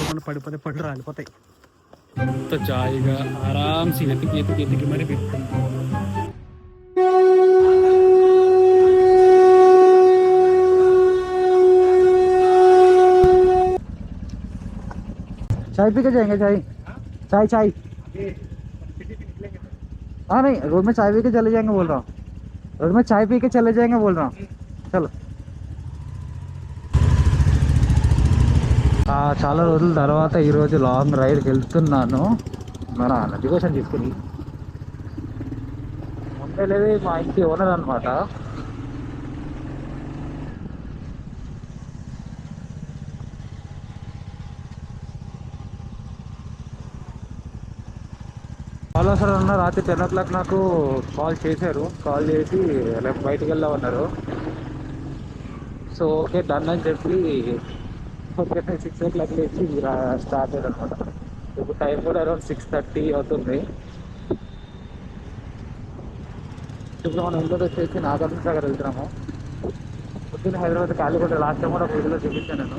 అనుకోకుండా పడిపోతే పళ్ళు రాలిపోతాయి. ఎంత జాయిగా ఆరాంసి ఎతికి ఎతికి ఎతికి మరి పెట్టుకుంటాం. चाय पी के जाएंगे? चाय चाय चाय हाँ नहीं, रोड में चाय पी के चले जाएंगे बोल रहा हूँ. रोड में चाय पी के चले जाएंगे बोल रहा हूँ. चलो. చాలా రోజుల తర్వాత ఈరోజు లాంగ్ రైడ్కి వెళ్తున్నాను మన నది కోసం తీసుకుని. ముందే లేదు మా ఇంటి ఓనర్ అనమాట. చాలా సార్ అన్న రాత్రి 10 o'clock నాకు కాల్ చేశారు. కాల్ చేసి రేపు బయటికి వెళ్దామన్నారు. సో ఓకే డన్ అని చెప్పి ఓకే 6 o'clock లేచి స్టార్ట్ అయ్యారు అనమాట. ఇప్పుడు టైం కూడా అరౌండ్ 6:30 అవుతుంది. ఇప్పుడు మనం ఇంట్లో వచ్చేసి నాగార్జున సాగర్ వెళ్తున్నాము. పొద్దున్న హైదరాబాద్ కాలిగొట్ట లాస్ట్ టైం కూడా వీడియోలో చూపించాను నేను.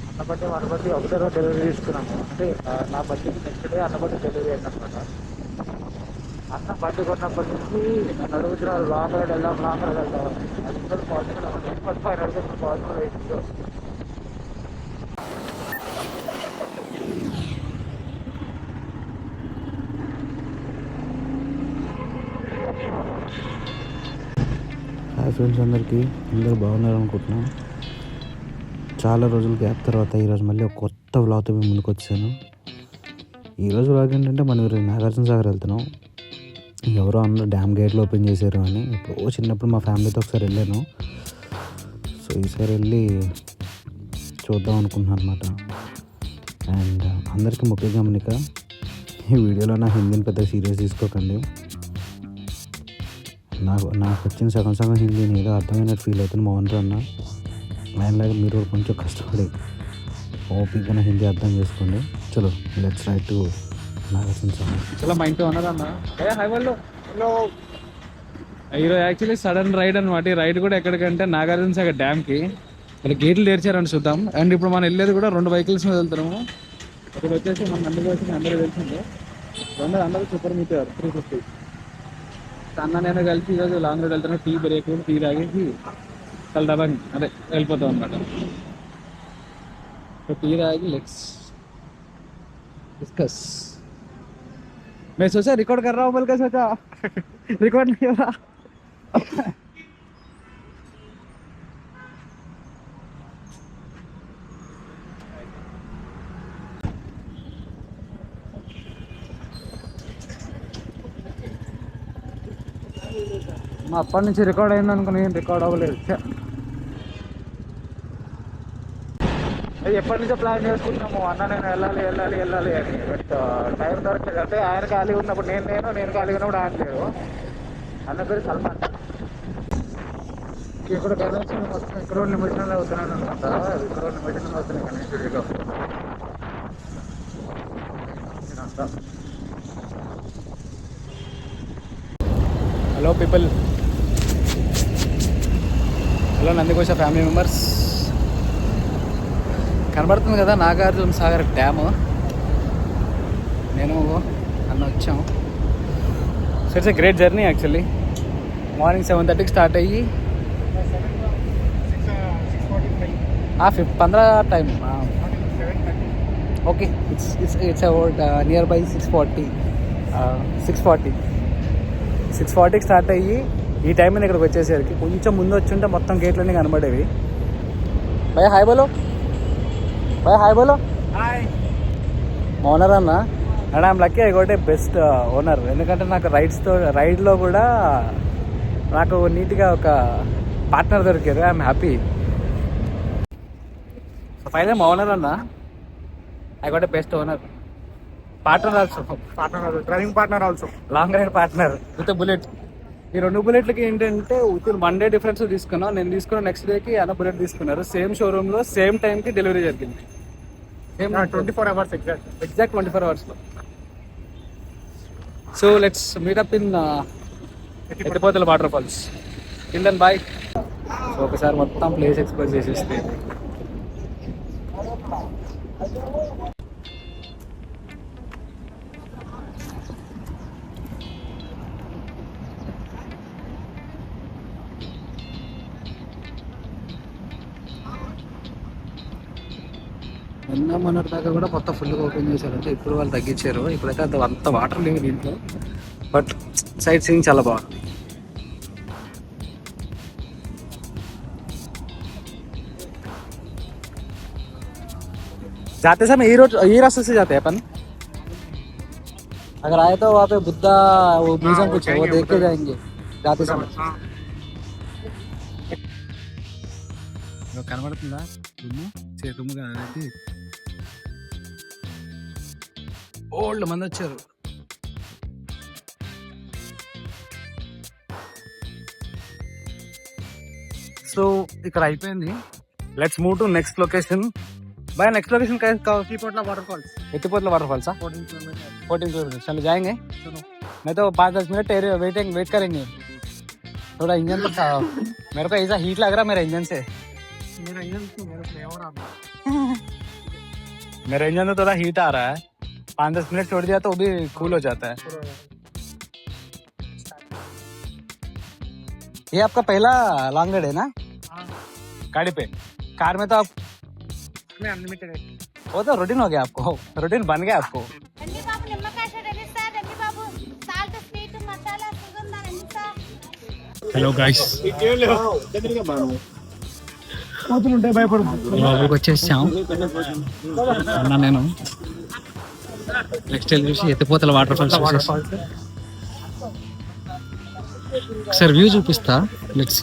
అన్నబట్టి మనబట్టి ఒకటే రోజు డెలివరీ తీసుకున్నాము. అంటే నా బడ్జెట్ నెక్స్ట్ డే అన్నబట్టి డెలివరీ అయింది అనమాట. అన్న బండి కొన్నప్పటి నుంచి నన్ను అడుగుతున్నారు లాంగ్ రైడ్ వెళ్దాం అది కూడా పాజిటివ్ 45 అడుగుతుంది పాజిటివ్ రైడ్లో. హాయ్ ఫ్రెండ్స్, అందరూ బాగున్నారు అనుకుంటున్నాను. చాలా రోజుల గ్యాప్ తర్వాత ఈరోజు మళ్ళీ ఒక కొత్త వ్లాగ్తో మేము ముందుకు వచ్చాను. ఈరోజు వ్లాగ్ ఏంటంటే మనం ఈరోజు నాగార్జున సాగర్ వెళ్తున్నాం. ఎవరో అందరూ డ్యామ్ గేట్లు ఓపెన్ చేశారు అని ఇప్పుడు చిన్నప్పుడు మా ఫ్యామిలీతో ఒకసారి వెళ్ళాను. సో ఈసారి వెళ్ళి చూద్దాం అనుకుంటున్నాను అనమాట. అండ్ అందరికీ ముఖ్య గమనిక, ఈ వీడియోలో నా హిందీని పెద్ద సీరియస్ తీసుకోకండి. నాకు వచ్చిన సగం హిందీని ఏదో అర్థమైనట్టు ఫీల్ అవుతుంది. మౌన్ అన్న ఆయనలాగా మీరు కొంచెం కష్టపడి ఓపికగా హిందీ అర్థం చేసుకోండి. చలో let's write to Nagarjuna Sagar. చలో మా ఇంట్లో ఉన్నదన్న హైవేలో ఈరోజు యాక్చువల్లీ సడన్ రైడ్ అనమాట. ఈ రైడ్ కూడా ఎక్కడికంటే నాగార్జున సాగర్ డ్యామ్కి. ఇక్కడ గేట్లు తెరిచారని చూద్దాం. అండ్ ఇప్పుడు మనం వెళ్ళేది కూడా 2 వెహికల్స్ మీద వెళ్తున్నాము. ఇక్కడ వచ్చేసి మన అందరూ వచ్చి అందరూ తెలిసిందే అందరూ సూపర్ మీటర్ 350. అన్న నేను కలిసి ఈరోజు లాంగ్ రైడ్ వెళ్తున్నాను. టీ బ్రేక్ టీ తాగేసి కలడాలని అదే వెళ్ళిపోతాం అనమాట. तो टी आएगी लेट्स डिस्कस. मैं सोचा रिकॉर्ड कर रहा हूँ बल्कि सोचा रिकॉर्ड नहीं हो रहा. మా అప్పటి నుంచి రికార్డ్ అయింది అనుకుని ఏం రికార్డ్ అవ్వలేదు. ఎప్పటి నుంచో ప్లాన్ చేసుకుంటున్నాము అన్న నేను వెళ్ళాలి అని. బట్ టైం దొరకలేదు. అంటే ఆయన ఖాళీ ఉన్నప్పుడు నేను ఖాళీ ఉన్నప్పుడు ఆయన లేరు. అన్న పేరు సల్మాన్. ఇక్కడ కనెక్షన్ మొత్తం ఇక్కడ నిమిషంలో అవుతున్నాను అనమాట. ఇక్కడ నిమిషంలో అవుతున్నాయి కనెక్టివిటీలో. Hello people, hello Nandikosha family members. కనబడుతుంది కదా నాగార్జున సాగర్ డ్యాము. నేను అన్న వచ్చాము. So it's a great journey actually. Morning 7:30కి స్టార్ట్ అయ్యి 15 time okay. It's about near by 6:40కి స్టార్ట్ అయ్యి ఈ టైం మీద ఇక్కడికి వచ్చేసరికి కొంచెం ముందు వచ్చి ఉంటే మొత్తం గేట్లన్నీ కనబడేవి. భయ్యా హాయ్ బోలో హాయ్. ఓనర్ అన్న and I'm lucky I got a best owner. ఎందుకంటే నాకు రైడ్లో కూడా నాకు నీట్గా ఒక పార్ట్నర్ దొరికారు. I'm happy. సో ఫైనల్ మా ఓనర్ అన్న I got a best owner. Partner driving partner also long ride partner with Bullet. ఈ 2 బుల్లెట్లకి ఏంటంటే విత్ 1 day డిఫరెన్స్ తీసుకున్నాం. నేను తీసుకున్న నెక్స్ట్ డేకి అన్న బుల్లెట్ తీసుకున్నారు. సేమ్ షోరూంలో సేమ్ టైంకి డెలివరీ జరిగింది. Same 24 hours exact 24 hours. So let's meet up in Ethipothala water falls. Till bye. So ఒకసారి మొత్తం ప్లేస్ ఎక్స్ప్లోర్ చేసేస్తే నిన్న మొన్నటి దాకా కూడా మొత్తం ఫుల్గా ఓపెన్ చేశారంటే ఇప్పుడు వాళ్ళు తగ్గించారు. ఇప్పుడైతే అంత వాటర్ లేవు దీంట్లో, బట్ సైట్ సీయింగ్ చాలా బాగుంది. जाते समय ये रास्ते से जाते हैं अपन. अगर आए तो वहाँ पे बुद्धा वो म्यूजियम कुछ है, वो देख के जाएंगे जाते समय. కనబడుతుందా చేతుముగా అనేది ఓల్డ్ మంది వచ్చారు. సో ఇక్కడ అయిపోయింది. Let's move to next location. भाई next location Ethipothala waterfalls. Ethipothala waterfalls 14 kilometre. चलो जाएंगे. नहीं तो 5-10 मिनट वेट करेंगे. थोड़ा इंजन तो मेरे को ऐसा हीट लग रहा है मेरे इंजन से. मेरा इंजन तो थोड़ा हीट आ रहा है. 5-10 मिनट छोड़ दिया तो वो भी कूल हो जाता है. ये आपका पहला लॉन्ग राइड है ना गाड़ी पे? कार में तो आप अनलिमिटेड है. वो तो रूटीन हो गया आपको, रूटीन बन गया आपको. హలో గైస్, బాబుకి వచ్చేసాం అన్నా నేను. నెక్స్ట్ వెళ్ళి చూసి ఎత్తిపోతల వాటర్ ఫాల్స్ ఒకసారి వ్యూ చూపిస్తా. లెట్స్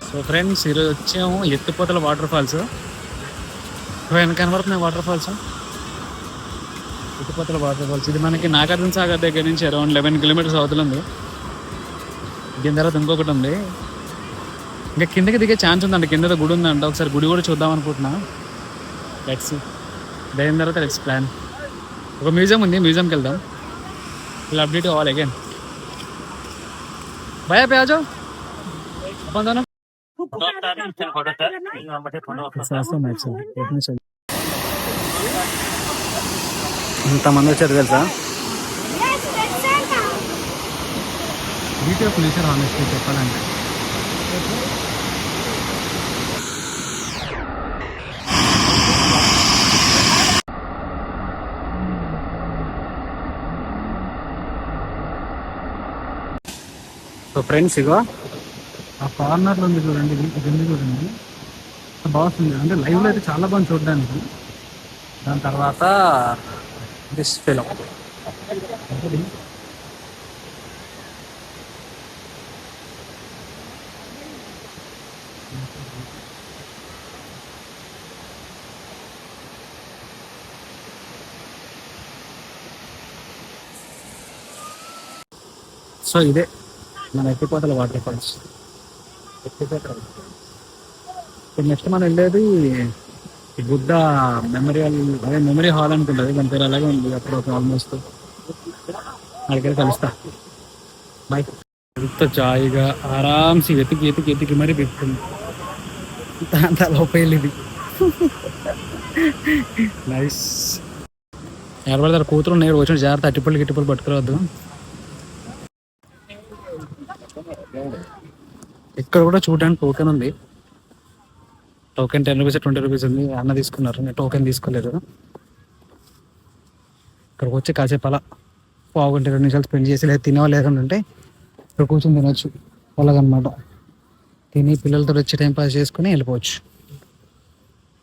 సో ఫ్రెండ్స్ ఈరోజు వచ్చాము ఎత్తిపోతల వాటర్ ఫాల్స్. వెనక కనబడుతున్నాయి వాటర్ ఫాల్స్, ఎత్తిపోతల వాటర్ ఫాల్స్. ఇది మనకి నాగార్జున సాగర్ దగ్గర నుంచి అరౌండ్ 11 కిలోమీటర్స్ అవుతుంది. దీని తర్వాత ఇంకొకటి ఉంది. ఇంకా కిందకి దిగే ఛాన్స్ ఉందండి. కింద గుడి ఉందంట, ఒకసారి గుడి కూడా చూద్దాం అనుకుంటున్నా. లెట్స్ దాని తర్వాత లెట్స్ ప్లాన్. ఒక మ్యూజియం ఉంది, మ్యూజియంకి వెళ్దాం. ఇలా అప్డేట్ కావాలి అగైన్. భయ పే ఆజో अपन ఇంతమంది వచ్చారు తెలుసా. బ్యూటీ ఆఫ్ నేచర్ హానెస్ట్లీ చెప్పాలంటే. సో ఫ్రెండ్స్ ఇగో ఆ కార్నర్లో ఉంది చూడండి, ఇది చూడండి బాగుంది. అంటే లైవ్లో అయితే చాలా బాగుంది చూడడానికి. దాని తర్వాత దిస్ ఫిలం సో ఇదే మన ఎత్తిపోతల వాటర్ ఫాల్స్. నెక్స్ట్ మనం వెళ్ళేది బుద్ధ మెమోరియల్, అదే మెమరీ హాల్ అనుకుంటుంది, దాని పేరు అలాగే ఉంది. అప్పుడు ఆల్మోస్ట్ అక్కడికి కలుస్తా. బాయ్. ఎంత జాయిగా ఆరామ్సి వెతికి ఎతికి ఎతికి మరీ పెట్టుకుంది. దాంతో లోపలి ఇది నైస్. ఎవరి కూతురు ఉన్నాయి వచ్చిన జాగ్రత్త, అట్టిపళ్ళు గిట్టిపళ్ళు పట్టుకురావద్దు. ఇక్కడ కూడా చూడడానికి టోకెన్ ఉంది. టోకెన్ 10 రూపీస్ 20 రూపీస్ ఉంది. అన్న తీసుకున్నారు, నేను టోకెన్ తీసుకోలేదు. ఇక్కడికి వచ్చి కాసేపు అలా పావుగంట 2 నిమిషాలు స్పెండ్ చేసి లేదా తినేవా లేకుండా ఉంటే ఇక్కడ కూర్చొని తినొచ్చు అలాగనమాట. తిని పిల్లలతో వచ్చి టైం పాస్ చేసుకుని వెళ్ళిపోవచ్చు.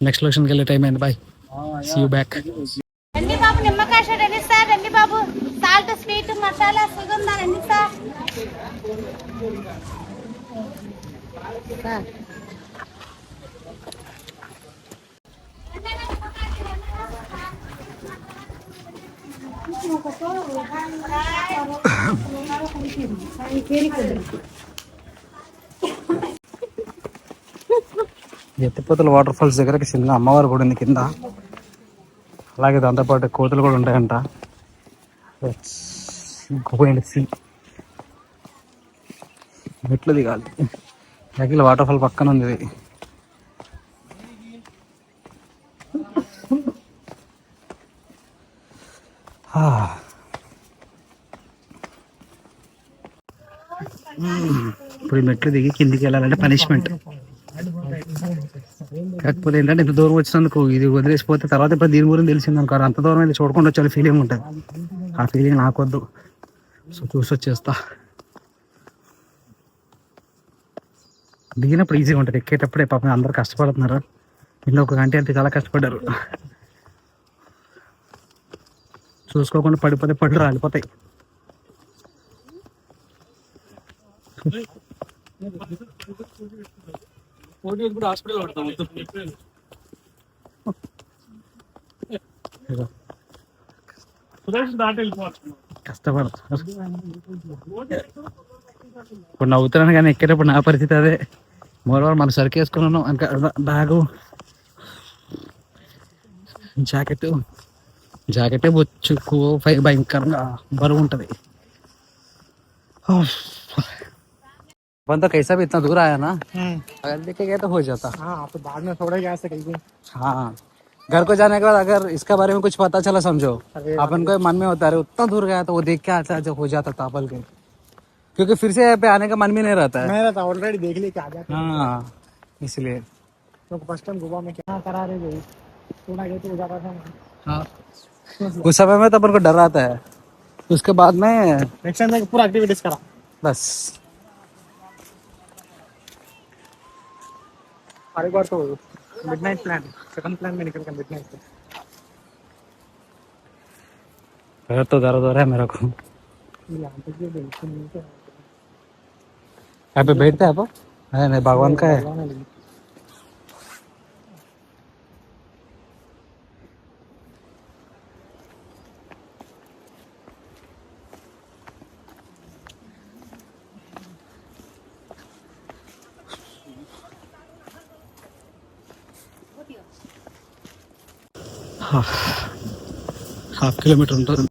నెక్స్ట్ లొకేషన్కి వెళ్ళే టైం అయింది. Bye, see you back. రండి బాబు, నిమ్మకాయ షర్ట్ ఎన్ని సార్? రండి బాబు, సాల్ట్ స్వీట్ మసాలా సుగంధ ఎన్ని సార్? ఎత్తిపోతల వాటర్ ఫాల్స్ దగ్గరకి చిన్న అమ్మవారు కూడా ఉంది కింద. అలాగే దాంతోపాటు కోతులు కూడా ఉంటాయంట. మెట్లు దిగాలి. దగ్గర వాటర్ ఫాల్ పక్కన ఉంది ఇది. ఇప్పుడు ఈ మెట్లు దిగి కిందికి వెళ్ళాలంటే పనిష్మెంట్. కాకపోతే ఏంటంటే ఇంత దూరం వచ్చినందుకు ఇది వదిలేసిపోతే తర్వాత ఇప్పుడు దీని గురించి తెలిసింది అనుకో, అంత దూరం అయితే చూడకుండా వచ్చే ఫీలింగ్ ఉంటుంది. ఆ ఫీలింగ్ నాకొద్దు. సో చూసి వచ్చేస్తా. దిగినప్పుడు ఈజీగా ఉంటుంది, ఎక్కేటప్పుడే పాపం అందరు కష్టపడుతున్నారు. ఇంకా ఒక గంట అంటే చాలా కష్టపడ్డారు. చూసుకోకుండా పడిపోతే పళ్ళు రాలిపోతాయి. కష్టపడతారు. ఇప్పుడు నవ్వుతున్నాను కానీ ఎక్కేటప్పుడు నా పరిస్థితి అదే. మోరవర్ మన సరికి వేసుకున్నాను ఇంకా బ్యాగు జాకెటే బొచ్చుకు భయంకరంగా బరువు ఉంటుంది. बंदा कैसा भी इतना दूर आया ना, अगर देखे गए तो हो जाता. तो बाद में थोड़ा गया कहीं. हाँ, घर को जाने के बाद अगर इसका बारे में कुछ पता चला समझो, अपन को मन में होता है उतना दूर गया तो वो देख के आता जो हो जाता तापल के, क्योंकि फिर से पे आने का मन भी नहीं रहता है. नहीं रहता, ऑलरेडी देख ली क्या जाता है. हाँ, इसलिए तो फर्स्ट टाइम गोवा में क्या करा रहे थे, थोड़ा गए तो हो जाता था. हाँ, उस समय में तो अपन को डर आता है. उसके बाद में नेक्स्ट टाइम पूरा एक्टिविटीज करा बस. हर एक बार तो मिडनाइट प्लान, सेकंड प्लान में निकल कर मिडनाइट पे. तो दर्द हो रहा है मेरे को. यहाँ पे जो बिल्कुल नहीं है. यहाँ पे बैठते हैं आप? नहीं, भगवान का है. హాఫ్ కిలోమీటర్ ఉంటుంది.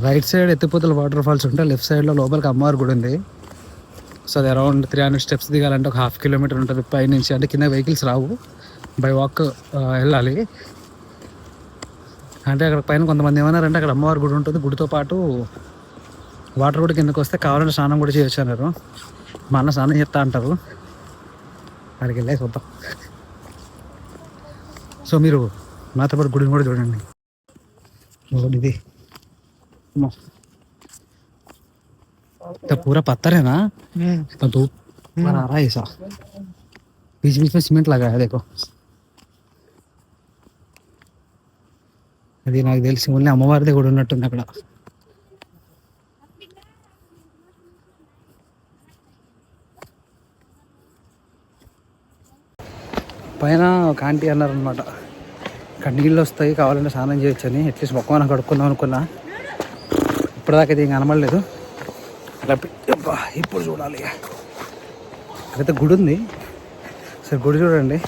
రైట్ సైడ్ ఎత్తిపోతల వాటర్ ఫాల్స్ ఉంటే లెఫ్ట్ సైడ్లో లోపలికి అమ్మవారి గుడి ఉంది. సో అది అరౌండ్ 300 స్టెప్స్ దిగాలంటే ఒక హాఫ్ కిలోమీటర్ ఉంటుంది పైనుంచి. అంటే కింద వెహికల్స్ రావు, బై వాక్ వెళ్ళాలి. అంటే అక్కడ పైన కొంతమంది ఏమన్నారంటే అక్కడ అమ్మవారి గుడి ఉంటుంది, గుడితో పాటు వాటర్ కూడా కిందకు వస్తే కావాలంటే స్నానం కూడా చేయొచ్చు అన్నారు. మా అన్న స్నానం చేస్తా అంటారు, అక్కడికి వెళ్ళే చూద్దాం. సో మీరు మాతో పాటు గుడిని కూడా చూడండి. ఇది पूरा पत्थर है ना, तो धूप आ रहा है ऐसा, बीच बीच में सीमेंट लगा है देखो. అది నాకు తెలిసి ఓన్లీ అమ్మవారిదే కూడా ఉన్నట్టుంది అక్కడ. పైన ఒక ఆంటీ అన్నారు అనమాట, ఇక్కడ నీళ్ళు వస్తాయి కావాలంటే స్నానం చేయొచ్చు అని. అట్లీస్ట్ మొక్కమని కడుక్కుందాం అనుకున్నా, ఇప్పటిదాకా అయితే ఏం కనబడలేదు. ఇప్పుడు చూడాలి. అక్కడైతే గుడి ఉంది, సరే గుడి చూడండి.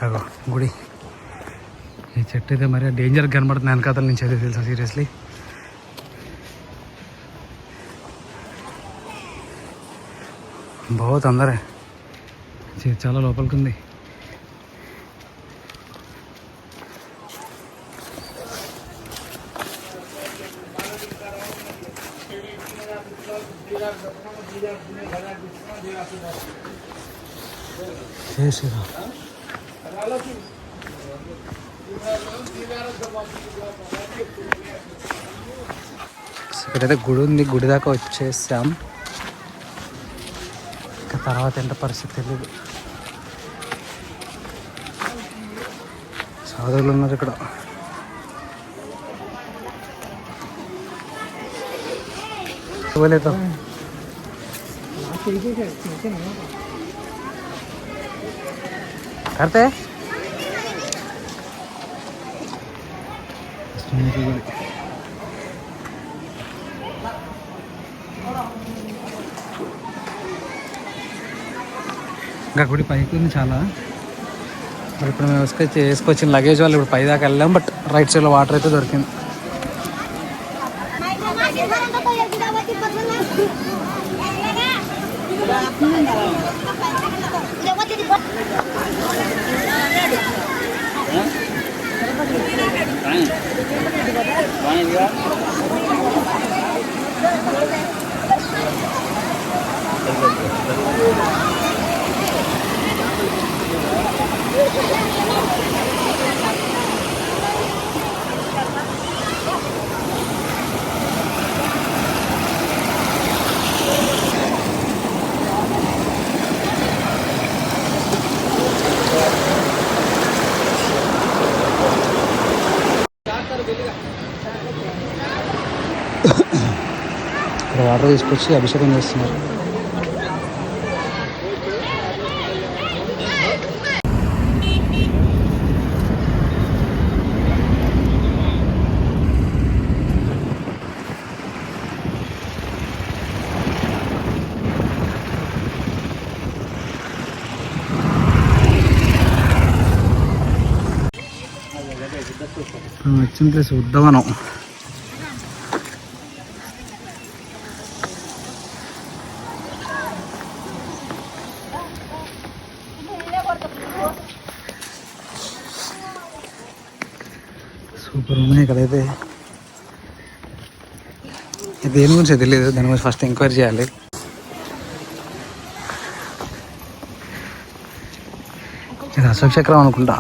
అగో గుడి. ఈ చెట్టు అయితే మరి డేంజర్ కనబడుతుంది వెనకాతల నుంచి అయితే తెలుసా, సీరియస్లీ. बहुत अंदर है, చాలా లోపలికి ఉంది. ఇక్కడైతే గుడి ఉంది, గుడి దాకా వచ్చేసాం. ఇంకా తర్వాత ఎంత పరిస్థితి తెలియదు. సాధువులు ఉన్నారు ఇక్కడ. కడితే ఇంకా గుడి పైకి ఉంది చాలా. మరి ఇప్పుడు మేము వేసుకొచ్చిన లగేజ్ వాళ్ళు ఇప్పుడు పై దాకా వెళ్ళాం. బట్ రైట్ సైడ్లో వాటర్ అయితే దొరికింది. ఇక్కడ వాటర్ తీసుకొచ్చి అభిషేకం చేస్తున్నారు. వచ్చిన ప్లేస్ ఉద్దవనం. సూపర్ ఉన్నాయి ఇక్కడైతే. దేని గురించి తెలియదు, దాని గురించి ఫస్ట్ ఎంక్వైరీ చేయాలి. ఇది అశోక్ చక్రం అనుకుంటా.